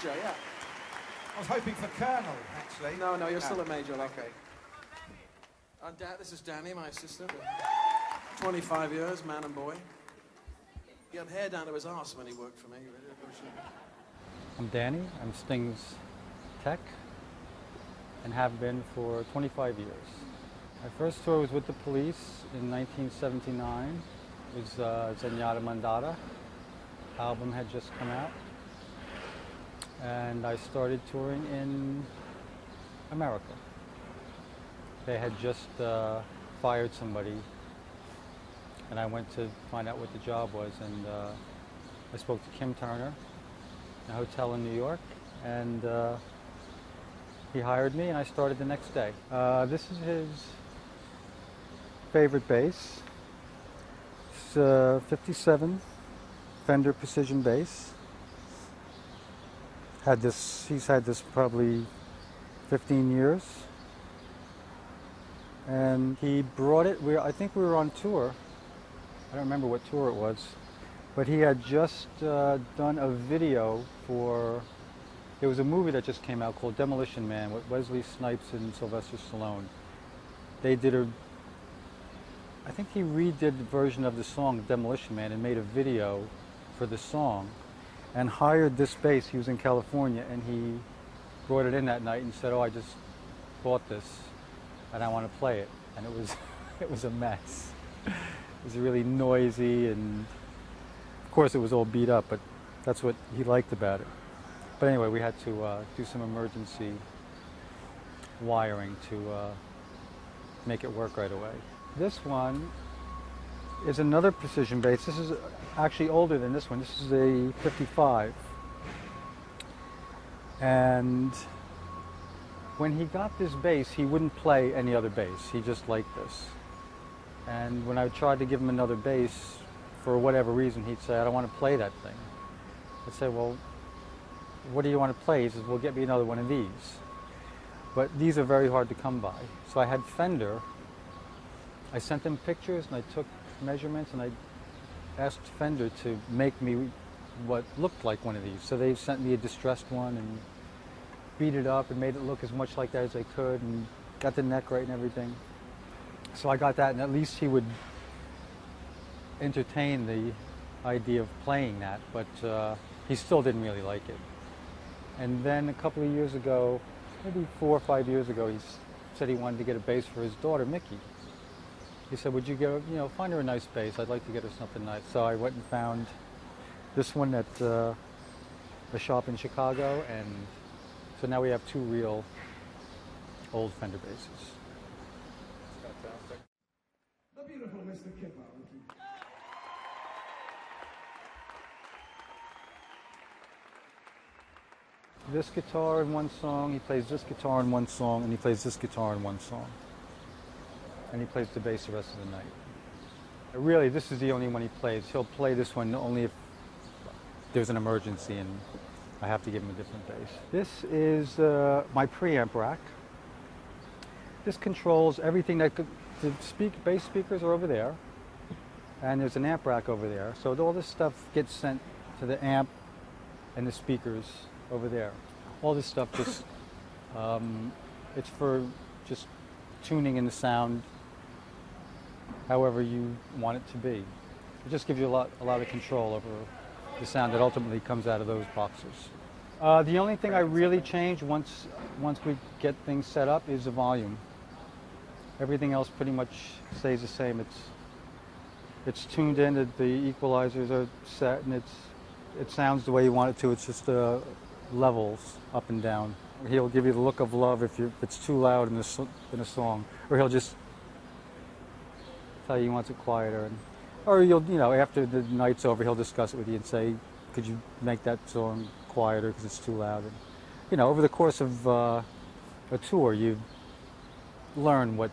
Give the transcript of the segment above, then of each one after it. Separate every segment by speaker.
Speaker 1: major, yeah.
Speaker 2: I was hoping for colonel, actually.
Speaker 1: No, no, you're still a major. Okay. And this is Danny, my assistant. 25 years, man and boy. He had hair down to his arse when he worked for me.
Speaker 3: I'm Danny. I'm Sting's tech and have been for 25 years. My first tour was with the Police in 1979. It was Zenyatta Mandata. Album had just come out. And I started touring in America. They had just fired somebody, and I went to find out what the job was, and I spoke to Kim Turner in a hotel in New York, and he hired me, and I started the next day. This is his favorite bass. It's a 57 Fender Precision bass. He's had this probably 15 years. And he brought it, I think we were on tour. I don't remember what tour it was. But he had just done a video for, there was a movie that just came out called Demolition Man with Wesley Snipes and Sylvester Stallone. They did I think he redid the version of the song Demolition Man and made a video for the song and hired this bass. He was in California and he brought it in that night and said, oh, I just bought this and I want to play it. And it was a mess. It was really noisy, and of course it was all beat up, but that's what he liked about it. But anyway, we had to do some emergency wiring to make it work right away. This one is another Precision bass. This is actually older than this one. This is a 55. And when he got this bass, he wouldn't play any other bass. He just liked this. And when I tried to give him another bass, for whatever reason, he'd say, I don't want to play that thing. I'd say, well, what do you want to play? He says, well, get me another one of these. But these are very hard to come by. So I had Fender. I sent them pictures and I took measurements and I asked Fender to make me what looked like one of these. So they sent me a distressed one and beat it up and made it look as much like that as they could and got the neck right and everything. So I got that, and at least he would entertain the idea of playing that, but he still didn't really like it. And then a couple of years ago, maybe 4 or 5 years ago, he said he wanted to get a bass for his daughter, Mickey. He said, would you find her a nice bass? I'd like to get her something nice. So I went and found this one at a shop in Chicago, and so now we have 2 real old Fender basses.
Speaker 2: Fantastic. The beautiful Mr. Kipper.
Speaker 3: This guitar in one song, he plays this guitar in one song, and he plays this guitar in one song. And he plays the bass the rest of the night. Really, this is the only one he plays. He'll play this one only if there's an emergency and I have to give him a different bass. This is my preamp rack. This controls everything that the bass speakers are over there, and there's an amp rack over there. So all this stuff gets sent to the amp and the speakers over there. All this stuff just, it's for just tuning in the sound however you want it to be. It just gives you a lot of control over the sound that ultimately comes out of those boxes. The only thing I really change once we get things set up is the volume. Everything else pretty much stays the same. It's tuned in, that the equalizers are set, and it sounds the way you want it to. It's just levels up and down. He'll give you the look of love if it's too loud in a song, or he'll just tell you he wants it quieter, or after the night's over, he'll discuss it with you and say, could you make that song quieter because it's too loud? And, over the course of a tour, you learn what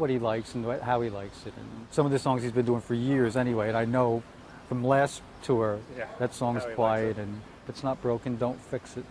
Speaker 3: he likes and how he likes it. And some of the songs he's been doing for years anyway, and I know from last tour that song's quiet, and if it's not broken, don't fix it.